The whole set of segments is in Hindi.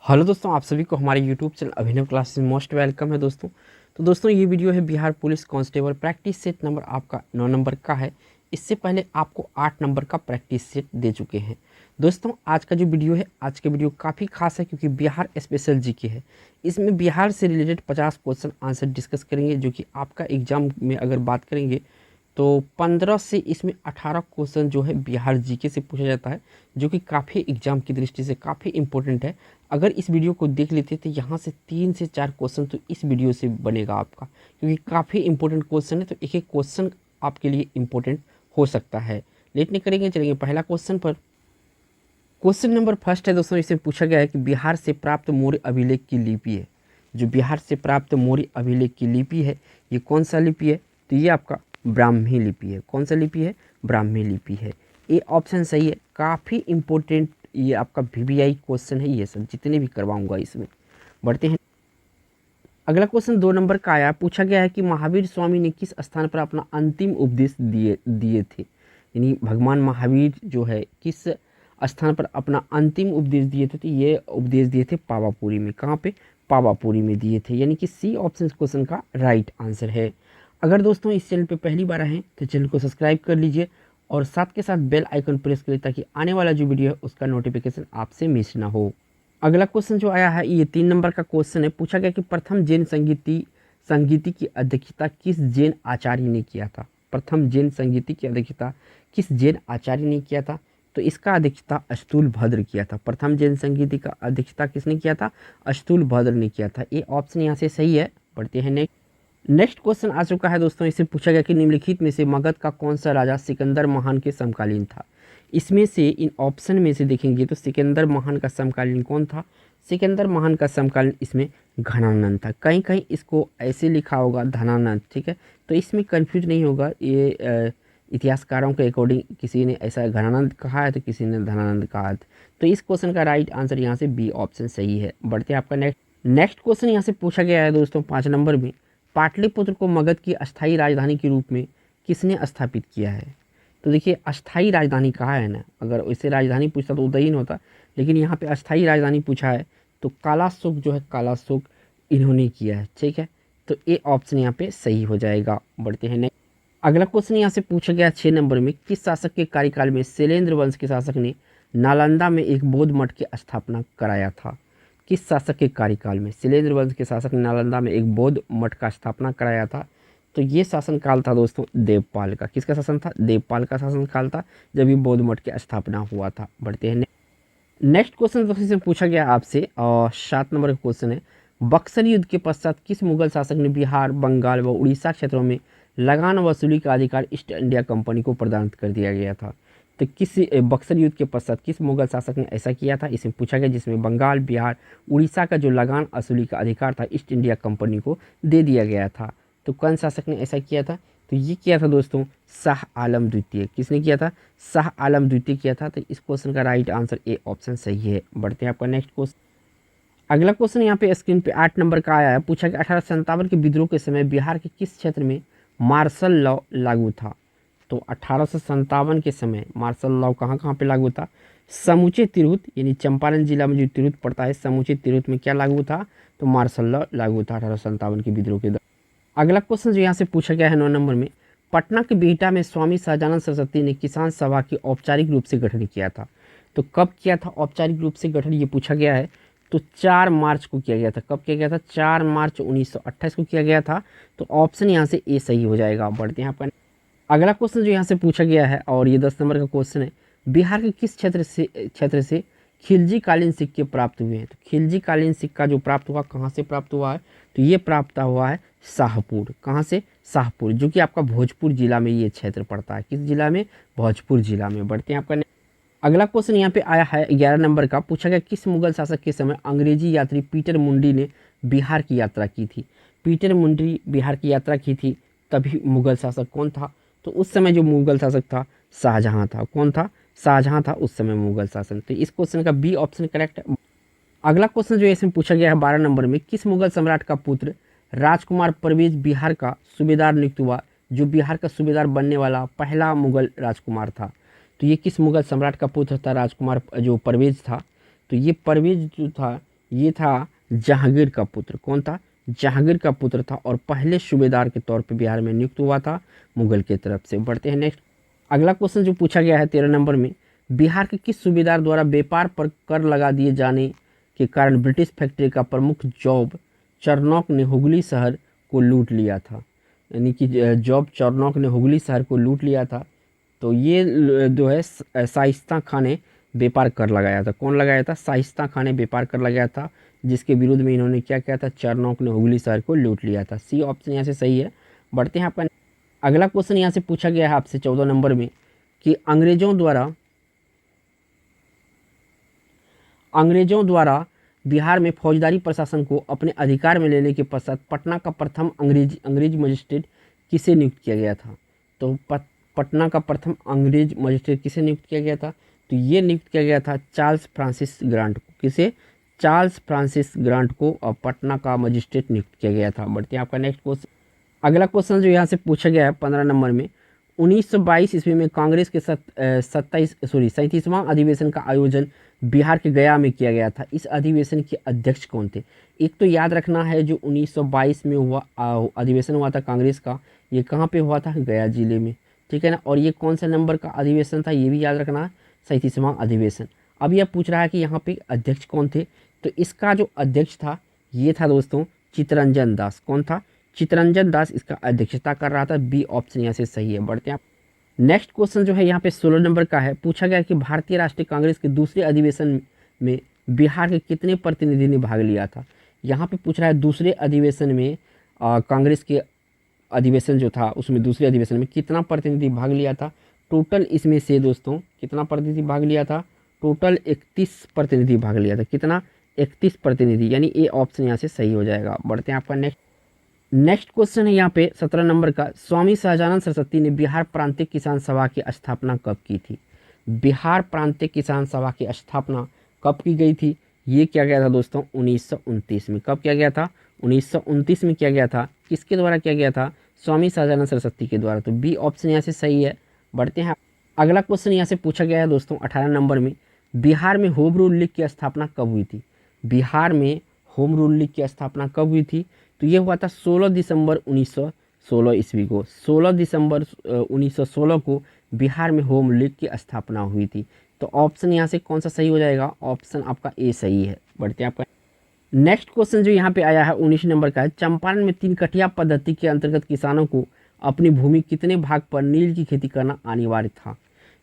हेलो दोस्तों, आप सभी को हमारे यूट्यूब चैनल अभिनव क्लासेस में मोस्ट वेलकम है दोस्तों। तो दोस्तों ये वीडियो है Bihar police constable practice set number आपका 9 नंबर का है। इससे पहले आपको 8 नंबर का प्रैक्टिस सेट दे चुके हैं। दोस्तों आज का जो वीडियो है, आज के वीडियो काफ़ी खास है क्योंकि बिहार स्पेशल जीके है। इसमें बिहार से रिलेटेड 50 क्वेश्चन आंसर डिस्कस करेंगे, जो कि आपका एग्जाम में अगर बात करेंगे तो 15 से इसमें 18 क्वेश्चन जो है बिहार जीके से पूछा जाता है, जो कि काफ़ी एग्जाम की दृष्टि से काफ़ी इंपॉर्टेंट है। अगर इस वीडियो को देख लेते तो यहाँ से 3 से 4 क्वेश्चन तो इस वीडियो से बनेगा आपका, क्योंकि काफ़ी इंपॉर्टेंट क्वेश्चन है। तो एक एक क्वेश्चन आपके लिए इंपॉर्टेंट हो सकता है। लेट नहीं करेंगे, चलेंगे पहला क्वेश्चन पर। क्वेश्चन नंबर फर्स्ट है दोस्तों, इसमें पूछा गया है कि बिहार से प्राप्त मौर्य अभिलेख की लिपि है। जो बिहार से प्राप्त मौर्य अभिलेख की लिपि है, ये कौन सा लिपि है? तो ये आपका ब्राह्मी लिपि है। कौन सा लिपि है? ब्राह्मी लिपि है। ये ऑप्शन सही है। काफ़ी इंपॉर्टेंट ये आपका वीवीआई क्वेश्चन है, ये सब जितने भी करवाऊंगा इसमें। बढ़ते हैं। अगला क्वेश्चन 2 नंबर का आया। पूछा गया है कि महावीर स्वामी ने किस स्थान पर अपना अंतिम उपदेश दिए थे। यानी भगवान महावीर जो है किस स्थान पर अपना अंतिम उपदेश दिए थे? तो ये उपदेश दिए थे पावापुरी में। कहाँ पे? पावापुरी में दिए थे। यानी कि सी ऑप्शन क्वेश्चन का राइट आंसर है। अगर दोस्तों इस चैनल पे पहली बार आए तो चैनल को सब्सक्राइब कर लीजिए और साथ के साथ बेल आइकन प्रेस करिए, ताकि आने वाला जो वीडियो है उसका नोटिफिकेशन आपसे मिस ना हो। अगला क्वेश्चन जो आया है, ये 3 नंबर का क्वेश्चन है। पूछा गया कि प्रथम जैन संगीति की अध्यक्षता किस जैन आचार्य ने किया था? प्रथम जैन संगीति की अध्यक्षता किस जैन आचार्य ने किया था? तो इसका अध्यक्षता अस्तूल भद्र किया था। प्रथम जैन संगीति का अध्यक्षता किसने किया था? अस्तूल भद्र ने किया था। ये ऑप्शन यहाँ से सही है। बढ़ते हैं नेक्स्ट क्वेश्चन आ चुका है दोस्तों। इससे पूछा गया कि निम्नलिखित में से मगध का कौन सा राजा सिकंदर महान के समकालीन था? इसमें से इन ऑप्शन में से देखेंगे तो सिकंदर महान का समकालीन कौन था? सिकंदर महान का समकालीन इसमें घनानंद था। कहीं कहीं इसको ऐसे लिखा होगा धनानंद, ठीक है, तो इसमें कंफ्यूज नहीं होगा। ये इतिहासकारों के अकॉर्डिंग किसी ने ऐसा घनानंद कहा है तो किसी ने धनानंद कहा है। तो इस क्वेश्चन का राइट आंसर यहाँ से बी ऑप्शन सही है। बढ़ते हैं आपका नेक्स्ट क्वेश्चन यहाँ से पूछा गया है दोस्तों 5 नंबर में। पाटलिपुत्र को मगध की अस्थायी राजधानी के रूप में किसने स्थापित किया है? तो देखिए अस्थायी राजधानी कहा है ना, अगर वैसे राजधानी पूछता तो उदयन होता, लेकिन यहाँ पे अस्थायी राजधानी पूछा है तो कालाशोक जो है, कालाशोक इन्होंने किया है, ठीक है। तो ये ऑप्शन यहाँ पे सही हो जाएगा। बढ़ते हैं नेक्स्ट। अगला क्वेश्चन यहाँ से पूछा गया 6 नंबर में। किस शासक के कार्यकाल में शैलेंद्र वंश के शासक ने नालंदा में एक बौद्ध मठ की स्थापना कराया था? किस शासक के कार्यकाल में शैलेंद्र वंश के शासक ने नालंदा में एक बौद्ध मठ का स्थापना कराया था? तो ये शासनकाल था दोस्तों देवपाल का। किसका शासन था? देवपाल का शासनकाल था, जब ये बौद्ध मठ की स्थापना हुआ था। बढ़ते हैं नेक्स्ट क्वेश्चन दोस्तों से पूछा गया आपसे और 7 नंबर का क्वेश्चन है। बक्सर युद्ध के पश्चात किस मुगल शासक ने बिहार, बंगाल व उड़ीसा क्षेत्रों में लगान वसूली का अधिकार ईस्ट इंडिया कंपनी को प्रदान कर दिया गया था? तो किस बक्सर युद्ध के पश्चात किस मुगल शासक ने ऐसा किया था? इसमें पूछा गया, जिसमें बंगाल, बिहार, उड़ीसा का जो लगान वसूली का अधिकार था ईस्ट इंडिया कंपनी को दे दिया गया था। तो कौन शासक ने ऐसा किया था? तो ये किया था दोस्तों शाह आलम द्वितीय। किसने किया था? शाह आलम द्वितीय किया था। तो इस क्वेश्चन का राइट आंसर ए ऑप्शन सही है। बढ़ते हैं आपका नेक्स्ट क्वेश्चन। अगला क्वेश्चन यहाँ पे स्क्रीन पे 8 नंबर का आया है। पूछा कि 1857 के विद्रोह के समय बिहार के किस क्षेत्र में मार्शल लॉ लागू था? तो 1857 के समय मार्शल लॉ कहाँ कहाँ पे लागू था? समूचे तिरहुत, यानी चंपारण जिला में जो तिरहुत पड़ता है, समूचे तिरहुत में क्या लागू था? तो मार्शल लॉ लागू था 1857 के विद्रोह के दौरान। अगला क्वेश्चन जो यहाँ से पूछा गया है 9 नंबर में। पटना के बिहटा में स्वामी सहजानंद सरस्वती ने किसान सभा की औपचारिक रूप से गठन किया था। तो कब किया था औपचारिक रूप से गठन, ये पूछा गया है। तो 4 मार्च को किया गया था। कब किया गया था? 4 मार्च 1928 को किया गया था। तो ऑप्शन यहाँ से ए सही हो जाएगा। बढ़ते हैं आपका अगला क्वेश्चन जो यहाँ से पूछा गया है और ये 10 नंबर का क्वेश्चन है। बिहार के किस क्षेत्र से खिलजी कालीन सिक्के प्राप्त हुए हैं? तो खिलजी कालीन सिक्का जो प्राप्त हुआ, कहाँ से प्राप्त हुआ है? तो ये प्राप्त हुआ है शाहपुर। कहाँ से? शाहपुर, जो कि आपका भोजपुर जिला में ये क्षेत्र पड़ता है। किस जिला में? भोजपुर जिला में। बढ़ते हैं आपका अगला क्वेश्चन यहाँ पे आया है 11 नंबर का। पूछा गया किस मुगल शासक के समय अंग्रेजी यात्री पीटर मुंडी ने बिहार की यात्रा की थी? पीटर मुंडी बिहार की यात्रा की थी, तभी मुगल शासक कौन था? तो उस समय जो मुगल शासक था शाहजहां था। कौन था? शाहजहां था उस समय मुगल शासन। तो इस क्वेश्चन का बी ऑप्शन करेक्ट है। अगला क्वेश्चन जो इसमें पूछा गया है 12 नंबर में। किस मुगल सम्राट का पुत्र राजकुमार परवेज बिहार का सूबेदार नियुक्त हुआ, जो बिहार का सूबेदार बनने वाला पहला मुगल राजकुमार था? तो ये किस मुगल सम्राट का पुत्र था? राजकुमार जो परवेज था। तो ये परवेज जो था ये था जहांगीर का पुत्र। कौन था? जहांगीर का पुत्र था और पहले सूबेदार के तौर पे बिहार में नियुक्त हुआ था मुगल की तरफ से। बढ़ते हैं नेक्स्ट। अगला क्वेश्चन जो पूछा गया है 13 नंबर में, बिहार के किस सूबेदार द्वारा व्यापार पर कर लगा दिए जाने के कारण ब्रिटिश फैक्ट्री का प्रमुख जॉब चरनौक ने हुगली शहर को लूट लिया था? यानी कि जॉब चरनौक ने हुगली शहर को लूट लिया था। तो ये जो है शाइस्ता खां ने व्यापार कर लगाया था। कौन लगाया था? शाइस्ता खां ने व्यापार कर लगाया था, जिसके विरुद्ध में इन्होंने क्या किया था? चरनौक ने हुगली शहर को लूट लिया था। सी ऑप्शन यहाँ से सही है। बढ़ते हैं आपका अगला क्वेश्चन। यहाँ से पूछा गया है आपसे 14 नंबर में कि अंग्रेजों द्वारा बिहार में फौजदारी प्रशासन को अपने अधिकार में लेने के पश्चात पटना का प्रथम अंग्रेज मजिस्ट्रेट किसे नियुक्त किया गया था? तो पटना का प्रथम अंग्रेज मजिस्ट्रेट किसे नियुक्त किया गया था? तो ये नियुक्त किया गया था चार्ल्स फ्रांसिस ग्रांट को। किसे? चार्ल्स फ्रांसिस ग्रांट को पटना का मजिस्ट्रेट नियुक्त किया गया था। बढ़ते हैं आपका नेक्स्ट क्वेश्चन। अगला क्वेश्चन जो यहाँ से पूछा गया है 15 नंबर में, 1922 ईस्वी में कांग्रेस के 37वां अधिवेशन का आयोजन बिहार के गया में किया गया था। इस अधिवेशन के अध्यक्ष कौन थे? एक तो याद रखना है जो 1922 में हुआ अधिवेशन हुआ था कांग्रेस का, ये कहाँ पे हुआ था? गया जिले में। ठीक है ना। और ये कौन सा नंबर का अधिवेशन था ये भी याद रखना है, 37वां अधिवेशन। अब यह पूछ रहा है कि यहाँ पे अध्यक्ष कौन थे? तो इसका जो अध्यक्ष था ये था दोस्तों चित्तरंजन दास। कौन था? चित्तरंजन दास इसका अध्यक्षता कर रहा था। बी ऑप्शन यहाँ से सही है। बढ़ते हैं आप नेक्स्ट क्वेश्चन जो है यहाँ पे 16 नंबर का है। पूछा गया कि भारतीय राष्ट्रीय कांग्रेस के दूसरे अधिवेशन में बिहार के कितने प्रतिनिधि ने भाग लिया था? यहाँ पे पूछ रहा है दूसरे अधिवेशन में कांग्रेस के अधिवेशन जो था उसमें दूसरे अधिवेशन में कितना प्रतिनिधि भाग लिया था? टोटल इसमें से दोस्तों कितना प्रतिनिधि भाग लिया था? टोटल 31 प्रतिनिधि भाग लिया था। कितना? 31 प्रतिनिधि, यानी ए ऑप्शन यहाँ से सही हो जाएगा। बढ़ते हैं आपका नेक्स्ट क्वेश्चन है यहाँ पे 17 नंबर का। स्वामी सहजानंद सरस्वती ने बिहार प्रांतीय किसान सभा की स्थापना कब की थी? बिहार प्रांतीय किसान सभा की स्थापना कब की गई थी? ये किया गया था दोस्तों 1929 में। कब किया गया था? 1929 में किया गया था। किसके द्वारा किया गया था? स्वामी सहजानंद सरस्वती के द्वारा। तो बी ऑप्शन यहाँ से सही है। बढ़ते हैं अगला क्वेश्चन यहाँ से पूछा गया है दोस्तों 18 नंबर में, बिहार में होम रूल लीग की स्थापना कब हुई थी? बिहार में होम रूल लीग की स्थापना कब हुई थी? तो ये हुआ था 16 दिसंबर 1916 ईस्वी को। 16 दिसंबर 1916 को बिहार में होम लीग की स्थापना हुई थी। तो ऑप्शन यहाँ से कौन सा सही हो जाएगा? ऑप्शन आपका ए सही है। बढ़ते हैं आपका नेक्स्ट क्वेश्चन जो यहाँ पे आया है 19 नंबर का है। चंपारण में 3 कठिया पद्धति के अंतर्गत किसानों को अपनी भूमि कितने भाग पर नील की खेती करना अनिवार्य था?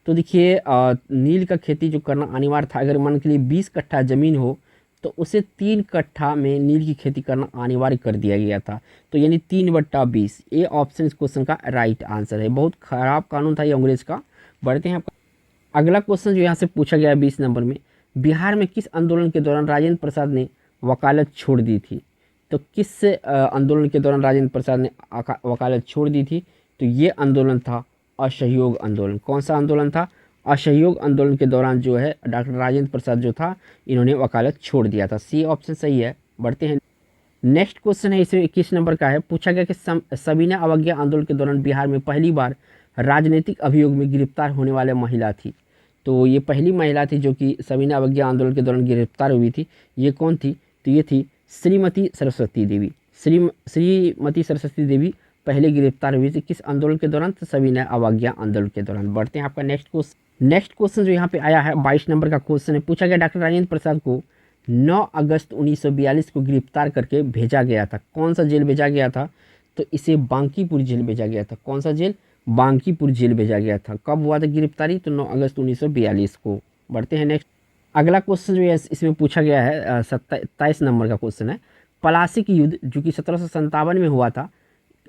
तो देखिए नील का खेती जो करना अनिवार्य था, अगर मान के लिए 20 कट्ठा ज़मीन हो तो उसे 3 कट्ठा में नील की खेती करना अनिवार्य कर दिया गया था। तो यानी 3/20। ए ऑप्शन इस क्वेश्चन का राइट आंसर है। बहुत खराब कानून था ये अंग्रेज का। बढ़ते हैं अगला क्वेश्चन जो यहाँ से पूछा गया है 20 नंबर में, बिहार में किस आंदोलन के दौरान राजेंद्र प्रसाद ने वकालत छोड़ दी थी? तो किस आंदोलन के दौरान राजेंद्र प्रसाद ने वकालत छोड़ दी थी? तो ये आंदोलन था असहयोग आंदोलन। कौन सा आंदोलन था? असहयोग आंदोलन के दौरान जो है डॉक्टर राजेंद्र प्रसाद जो था इन्होंने वकालत छोड़ दिया था। सी ऑप्शन सही है। बढ़ते हैं नेक्स्ट क्वेश्चन है इसमें 21 नंबर का है। पूछा गया कि सबीना अवज्ञा आंदोलन के दौरान बिहार में पहली बार राजनीतिक अभियोग में गिरफ्तार होने वाले महिला थी। तो ये पहली महिला थी जो कि सबीना अवज्ञा आंदोलन के दौरान गिरफ्तार हुई थी। ये कौन थी? तो ये थी श्रीमती सरस्वती देवी। श्रीमती सरस्वती देवी पहले गिरफ्तार हुई थी किस आंदोलन के दौरान? तो सविनय अवज्ञा आंदोलन के दौरान। बढ़ते हैं आपका नेक्स्ट क्वेश्चन जो यहाँ पे आया है 22 नंबर का क्वेश्चन है। पूछा गया डॉक्टर राजेंद्र प्रसाद को 9 अगस्त 1942 को गिरफ्तार करके भेजा गया था। कौन सा जेल भेजा गया था? तो इसे बांकीपुर जेल भेजा गया था। कौन सा जेल? बांकीपुर जेल भेजा गया था। कब हुआ था गिरफ्तारी? तो 9 अगस्त 1942 को। बढ़ते हैं नेक्स्ट अगला क्वेश्चन जो है इसमें पूछा गया है 27 नंबर का क्वेश्चन है। पलासी की युद्ध जो कि 1757 में हुआ था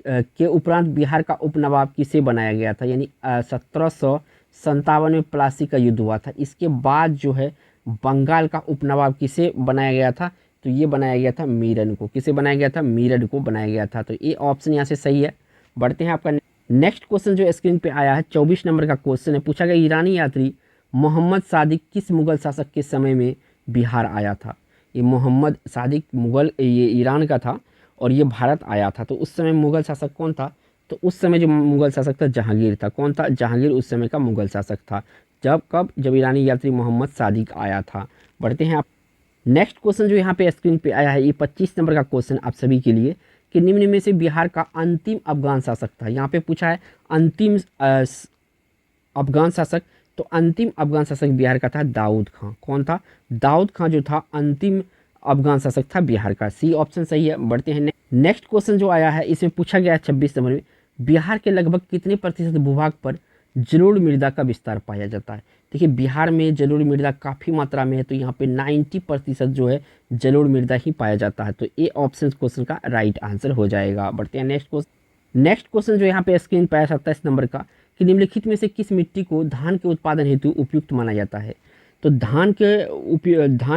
के उपरांत बिहार का उपनवाब किसे बनाया गया था? यानी 1757 में पलासी का युद्ध हुआ था। इसके बाद जो है बंगाल का उपनवाब किसे बनाया गया था? तो ये बनाया गया था मीरन को। किसे बनाया गया था? मीरन को बनाया गया था। तो ये ऑप्शन यहाँ से सही है। बढ़ते हैं आपका नेक्स्ट क्वेश्चन जो स्क्रीन पे आया है 24 नंबर का क्वेश्चन है। पूछा गया ईरानी यात्री मोहम्मद सादिक किस मुगल शासक के समय में बिहार आया था? ये मोहम्मद सादिक मुगल ये ईरान का था और ये भारत आया था। तो उस समय मुगल शासक कौन था? तो उस समय जो मुगल शासक था जहांगीर था। कौन था? जहांगीर उस समय का मुगल शासक था। जब ईरानी यात्री मोहम्मद सादिक आया था। बढ़ते हैं आप नेक्स्ट क्वेश्चन जो यहाँ पे स्क्रीन पे आया है, ये 25 नंबर का क्वेश्चन आप सभी के लिए कि निम्न में से बिहार का अंतिम अफगान शासक था। यहाँ पे पूछा है अंतिम अफगान शासक, तो अंतिम अफगान शासक बिहार का था दाऊद खां। कौन था? दाऊद खां जो था अंतिम अफगान शासक था बिहार का। सी ऑप्शन सही है। बढ़ते हैं नेक्स्ट क्वेश्चन जो आया है, इसमें पूछा गया है 26 नंबर में, बिहार के लगभग कितने प्रतिशत भूभाग पर जलोढ़ मृदा का विस्तार पाया जाता है। देखिए बिहार में जलोढ़ मृदा काफ़ी मात्रा में है, तो यहाँ पे 90% जो है जलोढ़ मृदा ही पाया जाता है। तो ए ऑप्शन क्वेश्चन का राइट आंसर हो जाएगा। बढ़ते हैं नेक्स्ट क्वेश्चन जो यहाँ पे स्क्रीन पर आया 27 नंबर का कि निम्नलिखित में से किस मिट्टी को धान के उत्पादन हेतु उपयुक्त माना जाता है। तो धान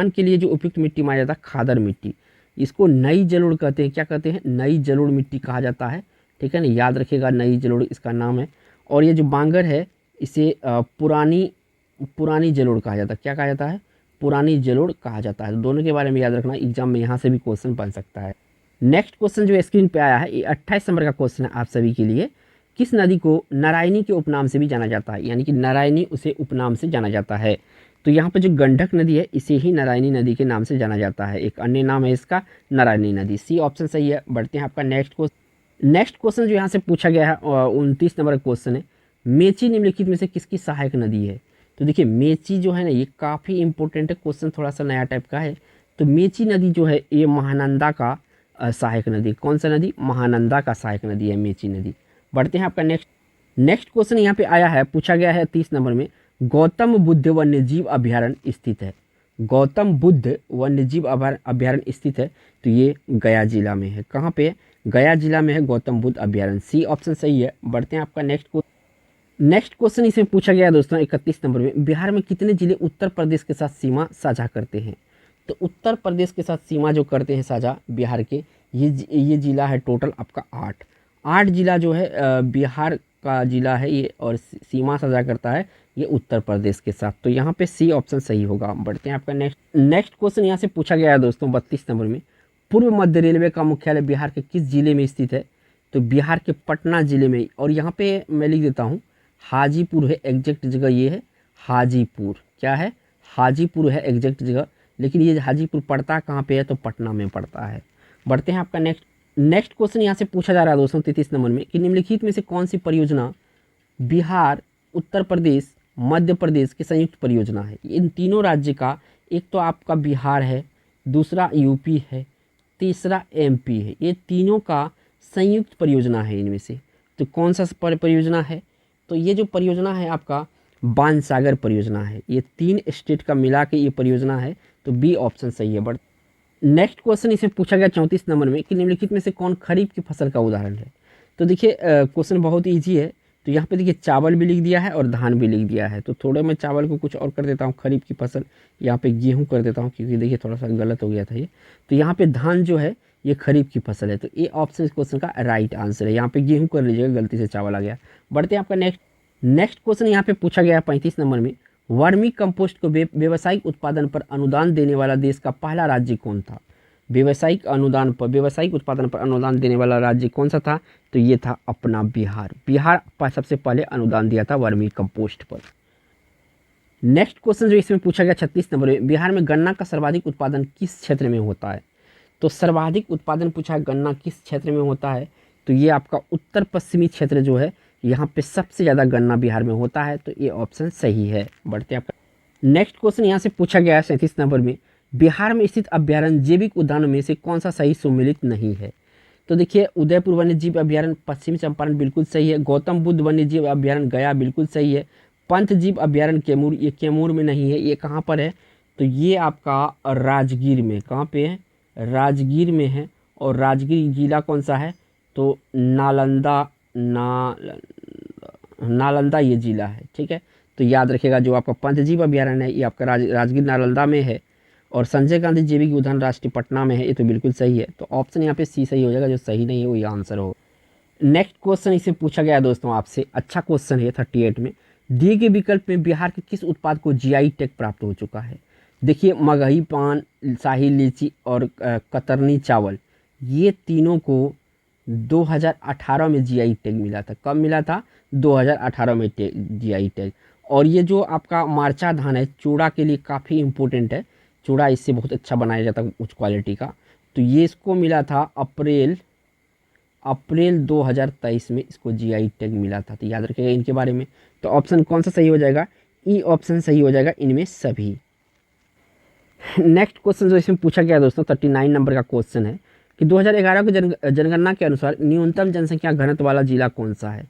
के लिए जो उपयुक्त मिट्टी माना जाता है खादर मिट्टी, इसको नई जलोढ़ कहते हैं। क्या कहते हैं? नई जलोढ़ मिट्टी कहा जाता है। ठीक है ना, याद रखिएगा, नई जलोढ़ इसका नाम है। और ये जो बांगर है इसे पुरानी जलोढ़ कहा जाता है। क्या कहा जाता है? पुरानी जलोढ़ कहा जाता है। तो दोनों के बारे में याद रखना, एग्जाम में यहाँ से भी क्वेश्चन बन सकता है। नेक्स्ट क्वेश्चन जो स्क्रीन पे आया है, ये 28 नंबर का क्वेश्चन है आप सभी के लिए। किस नदी को नारायणी के उपनाम से भी जाना जाता है, यानी कि नारायणी उसे उपनाम से जाना जाता है। तो यहाँ पे जो गंडक नदी है इसे ही नारायणी नदी के नाम से जाना जाता है। एक अन्य नाम है इसका नारायणी नदी। सी ऑप्शन सही है। बढ़ते हैं आपका नेक्स्ट क्वेश्चन जो यहाँ से पूछा गया है 29 नंबर का क्वेश्चन है, मेची निम्नलिखित में से किसकी सहायक नदी है। तो देखिए मेची जो है ना, ये काफ़ी इंपॉर्टेंट है, क्वेश्चन थोड़ा सा नया टाइप का है। तो मेची नदी जो है ये महानंदा का सहायक नदी। कौन सा नदी? महानंदा का सहायक नदी है मेची नदी। बढ़ते हैं आपका नेक्स्ट क्वेश्चन यहाँ पे आया है, पूछा गया है 30 नंबर में, गौतम बुद्ध वन्यजीव अभयारण्य स्थित है। गौतम बुद्ध वन्यजीव अभयारण्य स्थित है, तो ये गया जिला में है। कहाँ पे है? गया जिला में है गौतम बुद्ध अभयारण्य। सी ऑप्शन सही है। बढ़ते हैं आपका नेक्स्ट क्वेश्चन इसमें पूछा गया है दोस्तों 31 नंबर में, बिहार में कितने जिले उत्तर प्रदेश के साथ सीमा साझा करते हैं। तो उत्तर प्रदेश के साथ सीमा जो करते हैं साझा बिहार के, ये जिला है टोटल आपका 8 जिला जो है बिहार का जिला है ये, और सीमा साझा करता है ये उत्तर प्रदेश के साथ। तो यहाँ पे सी ऑप्शन सही होगा। बढ़ते हैं आपका नेक्स्ट क्वेश्चन यहाँ से पूछा गया है दोस्तों 32 नंबर में, पूर्व मध्य रेलवे का मुख्यालय बिहार के किस जिले में स्थित है। तो बिहार के पटना जिले में, और यहाँ पे मैं लिख देता हूँ हाजीपुर है एग्जैक्ट जगह, ये है हाजीपुर। क्या है? हाजीपुर है एग्जैक्ट जगह, लेकिन ये हाजीपुर पड़ता कहाँ पे है? तो पटना में पड़ता है। बढ़ते हैं आपका नेक्स्ट क्वेश्चन यहाँ से पूछा जा रहा है दोस्तों 33 नंबर में कि निम्नलिखित में से कौन सी परियोजना बिहार, उत्तर प्रदेश, मध्य प्रदेश की संयुक्त परियोजना है। इन तीनों राज्य का, एक तो आपका बिहार है, दूसरा यूपी है, तीसरा एमपी है, ये तीनों का संयुक्त परियोजना है इनमें से। तो कौन सा परियोजना है? तो ये जो परियोजना है आपका बाणसागर परियोजना है। ये 3 स्टेट का मिला के ये परियोजना है। तो बी ऑप्शन सही है। बट नेक्स्ट क्वेश्चन इसमें पूछा गया 34 नंबर में कि निम्नलिखित में से कौन खरीफ की फसल का उदाहरण है। तो देखिए क्वेश्चन बहुत ईजी है। तो यहाँ पे देखिए चावल भी लिख दिया है और धान भी लिख दिया है। तो थोड़े मैं चावल को कुछ और कर देता हूँ, खरीफ की फसल यहाँ पे गेहूँ कर देता हूँ, क्योंकि देखिए थोड़ा सा गलत हो गया था ये। तो यहाँ पे धान जो है ये खरीफ की फसल है। तो ये ऑप्शन इस क्वेश्चन का राइट आंसर है। यहाँ पे गेहूँ कर लीजिएगा, गलती से चावल आ गया। बढ़ते हैं आपका नेक्स्ट क्वेश्चन यहाँ पे पूछा गया है 35 नंबर में, वर्मी कंपोस्ट को व्यावसायिक उत्पादन पर अनुदान देने वाला देश का पहला राज्य कौन था। व्यावसायिक उत्पादन पर अनुदान देने वाला राज्य कौन सा था। तो ये था अपना बिहार सबसे पहले अनुदान दिया था वर्मी कंपोस्ट पर। नेक्स्ट क्वेश्चन जो इसमें पूछा गया 36 नंबर में, बिहार में गन्ना का सर्वाधिक उत्पादन किस क्षेत्र में होता है। तो सर्वाधिक उत्पादन पूछा गन्ना किस क्षेत्र में होता है। तो ये आपका उत्तर पश्चिमी क्षेत्र जो है, यहाँ पे सबसे ज़्यादा गन्ना बिहार में होता है। तो ये ऑप्शन सही है। बढ़ते आपका नेक्स्ट क्वेश्चन यहाँ से पूछा गया है 37 नंबर में, बिहार में स्थित अभ्यारण्य जैविक उद्यान में से कौन सा सही सम्मिलित नहीं है। तो देखिए उदयपुर वन्यजीव अभ्यारण्य पश्चिम चंपारण बिल्कुल सही है, गौतम बुद्ध वन्यजीव अभ्यारण्य गया बिल्कुल सही है, पंत जीव अभ्यारण्य कैमूर, ये कैमूर में नहीं है। ये कहाँ पर है। तो ये आपका राजगीर में, कहाँ पे है? राजगीर में है। और राजगीर जिला कौन सा है। तो नालंदा ये जिला है। ठीक है, तो याद रखिएगा जो आपका पंतजीव अभ्यारण्य है ये आपका राजगीर नालंदा में है, और संजय गांधी जैविक उद्यान राष्ट्रीय पटना में है। ये तो बिल्कुल सही है। तो ऑप्शन यहाँ पे सी सही हो जाएगा, जो सही नहीं है वो ये आंसर हो। नेक्स्ट क्वेश्चन इसे पूछा गया दोस्तों आपसे, अच्छा क्वेश्चन है 38 में, दिए गए विकल्प में बिहार के किस उत्पाद को जीआई टैग प्राप्त हो चुका है। देखिए मगही पान, शाही लीची और कतरनी चावल, ये तीनों को 2018 में जीआई टैग मिला था। कब मिला था? 2018 में जीआई टैग। और ये जो आपका मार्चा धान है चूड़ा के लिए काफ़ी इम्पोर्टेंट है। चूड़ा इससे बहुत अच्छा बनाया जाता है, उच्च क्वालिटी का। तो ये इसको मिला था अप्रैल 2023 में इसको जीआई टैग मिला था। तो याद रखिएगा इनके बारे में। तो ऑप्शन कौन सा सही हो जाएगा? ई ऑप्शन सही हो जाएगा इनमें सभी। नेक्स्ट क्वेश्चन जो इसमें पूछा गया है दोस्तों 39 नंबर का क्वेश्चन है कि 2011 की जनगणना के अनुसार न्यूनतम जनसंख्या घनत्व वाला जिला कौन सा है?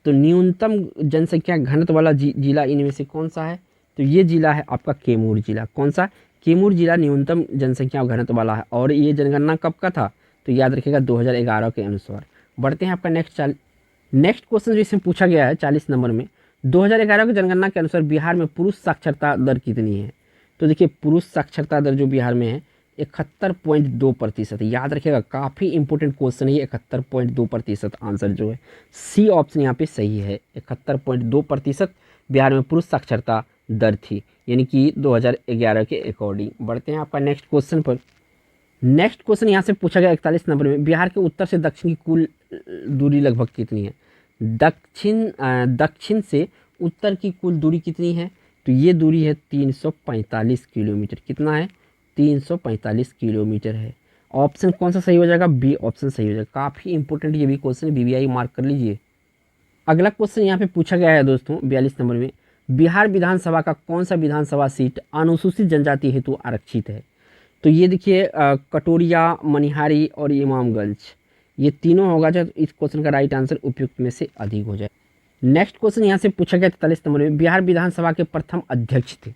तो न्यूनतम जनसंख्या घनत्व वाला जिला इनमें से कौन सा है? तो ये जिला है आपका कैमूर जिला। कौन सा? कैमूर जिला न्यूनतम जनसंख्या घनत्व वाला है। और ये जनगणना कब का था? तो याद रखिएगा 2011 के अनुसार। बढ़ते हैं आपका नेक्स्ट क्वेश्चन जो इसमें पूछा गया है 40 नंबर में, 2011 की जनगणना के अनुसार बिहार में पुरुष साक्षरता दर कितनी है? तो देखिए पुरुष साक्षरता दर जो बिहार में है 71.2%। याद रखिएगा काफ़ी इंपॉर्टेंट क्वेश्चन है ये। 71.2% आंसर जो है सी ऑप्शन यहाँ पे सही है। 71.2% बिहार में पुरुष साक्षरता दर थी, यानी कि 2011 के अकॉर्डिंग। बढ़ते हैं आपका नेक्स्ट क्वेश्चन पर। नेक्स्ट क्वेश्चन यहाँ से पूछा गया 41 नंबर में, बिहार के उत्तर से दक्षिण की कुल दूरी लगभग कितनी है? दक्षिण से उत्तर की कुल दूरी कितनी है? तो ये दूरी है 345 किलोमीटर। कितना है? 345 किलोमीटर है। ऑप्शन कौन सा सही हो जाएगा? बी ऑप्शन सही हो जाएगा। काफ़ी इंपॉर्टेंट ये भी क्वेश्चन है, बीबीआई मार्क कर लीजिए। अगला क्वेश्चन यहाँ पे पूछा गया है दोस्तों 42 नंबर में, बिहार विधानसभा का कौन सा विधानसभा सीट अनुसूचित जनजाति हेतु आरक्षित है? तो ये देखिए कटोरिया, मनिहारी और इमामगंज, ये तीनों होगा जो इस क्वेश्चन का राइट आंसर उपयुक्त में से अधिक हो जाए। नेक्स्ट क्वेश्चन यहाँ से पूछा गया 43 नंबर में, बिहार विधानसभा के प्रथम अध्यक्ष थे।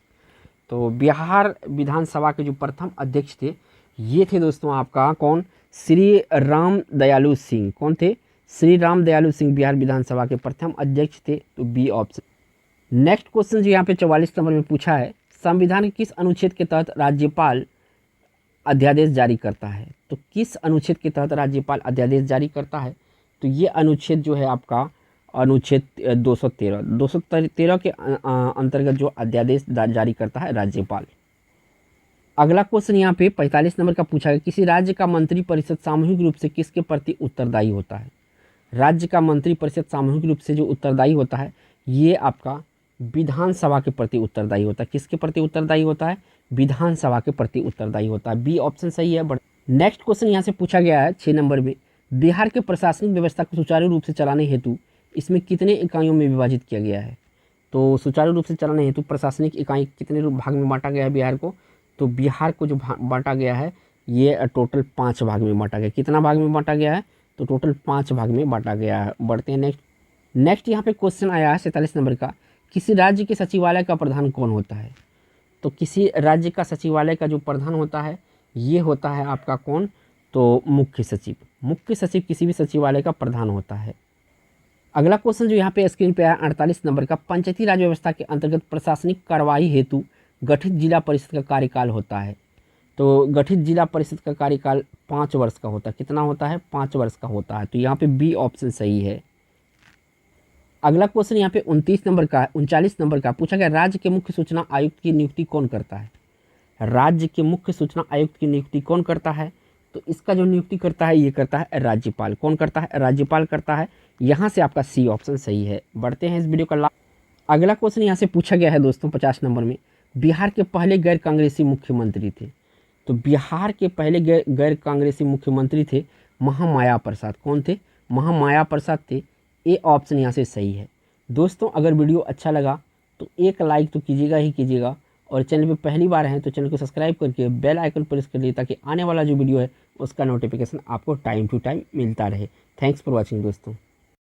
तो बिहार विधानसभा के जो प्रथम अध्यक्ष थे ये थे दोस्तों आपका कौन? श्री राम दयालु सिंह। कौन थे? श्री राम दयालु सिंह बिहार विधानसभा के प्रथम अध्यक्ष थे। तो बी ऑप्शन। नेक्स्ट क्वेश्चन जो यहाँ पे 44 नंबर में पूछा है, संविधान के किस अनुच्छेद के तहत राज्यपाल अध्यादेश जारी करता है? तो किस अनुच्छेद के तहत राज्यपाल अध्यादेश जारी करता है? तो ये अनुच्छेद जो है आपका अनुच्छेद 213 के अंतर्गत जो अध्यादेश जारी करता है राज्यपाल। अगला क्वेश्चन यहाँ पे 45 नंबर का पूछा गया, किसी राज्य का मंत्री परिषद सामूहिक रूप से किसके प्रति उत्तरदायी होता है? राज्य का मंत्री परिषद सामूहिक रूप से जो उत्तरदायी होता है ये आपका विधानसभा के प्रति उत्तरदायी होता है। किसके प्रति उत्तरदायी होता है? विधानसभा के प्रति उत्तरदायी होता है। बी ऑप्शन सही है। नेक्स्ट क्वेश्चन यहाँ से पूछा गया है 6 नंबर में, बिहार के प्रशासनिक व्यवस्था को सुचारू रूप से चलाने हेतु इसमें कितने इकाइयों में विभाजित किया गया है? तो सुचारू रूप से चलाने हेतु प्रशासनिक इकाई कितने भाग में बांटा गया है बिहार को? तो बिहार को जो बांटा गया है ये टोटल 5 भाग में बांटा गया। कितना भाग में बांटा गया है? तो टोटल 5 भाग में बांटा गया है। बढ़ते हैं नेक्स्ट यहाँ पे क्वेश्चन आया है 47 नंबर का, किसी राज्य के सचिवालय का प्रधान कौन होता है? तो किसी राज्य का सचिवालय का जो प्रधान होता है ये होता है आपका कौन? तो मुख्य सचिव। मुख्य सचिव किसी भी सचिवालय का प्रधान होता है। अगला क्वेश्चन जो यहाँ पे स्क्रीन पे आया 48 नंबर का, पंचायती राज व्यवस्था के अंतर्गत प्रशासनिक कार्रवाई हेतु गठित जिला परिषद का कार्यकाल होता है। तो गठित जिला परिषद का कार्यकाल 5 वर्ष का होता है। कितना होता है? 5 वर्ष का होता है। तो यहाँ पे बी ऑप्शन सही है। अगला क्वेश्चन यहाँ पे 39 नंबर का पूछा गया, राज्य के मुख्य सूचना आयुक्त की नियुक्ति कौन करता है? राज्य के मुख्य सूचना आयुक्त की नियुक्ति कौन करता है? तो इसका जो नियुक्ति करता है ये करता है राज्यपाल। कौन करता है? राज्यपाल करता है। यहाँ से आपका सी ऑप्शन सही है। बढ़ते हैं इस वीडियो का अगला क्वेश्चन यहाँ से पूछा गया है दोस्तों 50 नंबर में, बिहार के पहले गैर कांग्रेसी मुख्यमंत्री थे। तो बिहार के पहले गैर कांग्रेसी मुख्यमंत्री थे महामाया प्रसाद। कौन थे? महामाया प्रसाद थे। ए ऑप्शन यहाँ से सही है। दोस्तों अगर वीडियो अच्छा लगा तो एक लाइक तो कीजिएगा ही कीजिएगा, और चैनल पे पहली बार हैं तो चैनल को सब्सक्राइब करके बेल आइकन प्रेस कर लिए ताकि आने वाला जो वीडियो है उसका नोटिफिकेशन आपको टाइम टू टाइम मिलता रहे। थैंक्स फॉर वॉचिंग दोस्तों।